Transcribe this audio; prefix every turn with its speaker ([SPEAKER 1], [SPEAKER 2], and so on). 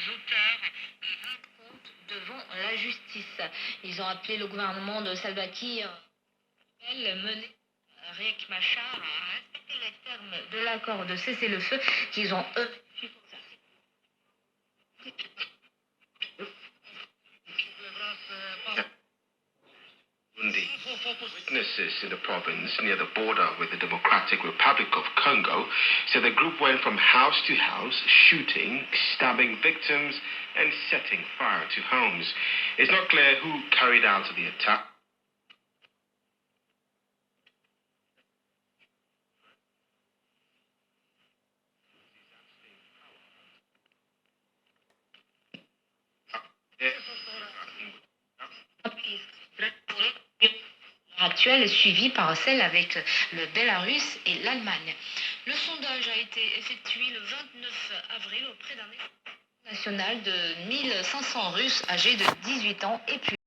[SPEAKER 1] auteurs racontent devant la justice. Ils ont appelé le gouvernement de Salva Kiir mené Riek Machar à respecter les termes de l'accord de cessez-le-feu qu'ils ont eux.
[SPEAKER 2] Burundi. Witnesses in the province near the border with the Democratic Republic of Congo said the group went from house to house, shooting, stabbing victims, and setting fire to homes. It's not clear who carried out the attack.
[SPEAKER 1] Actuelle est suivie par celle avec le Bélarus et l'Allemagne. Le sondage a été effectué le 29 avril auprès d'un national de 1500 Russes âgés de 18 ans et plus.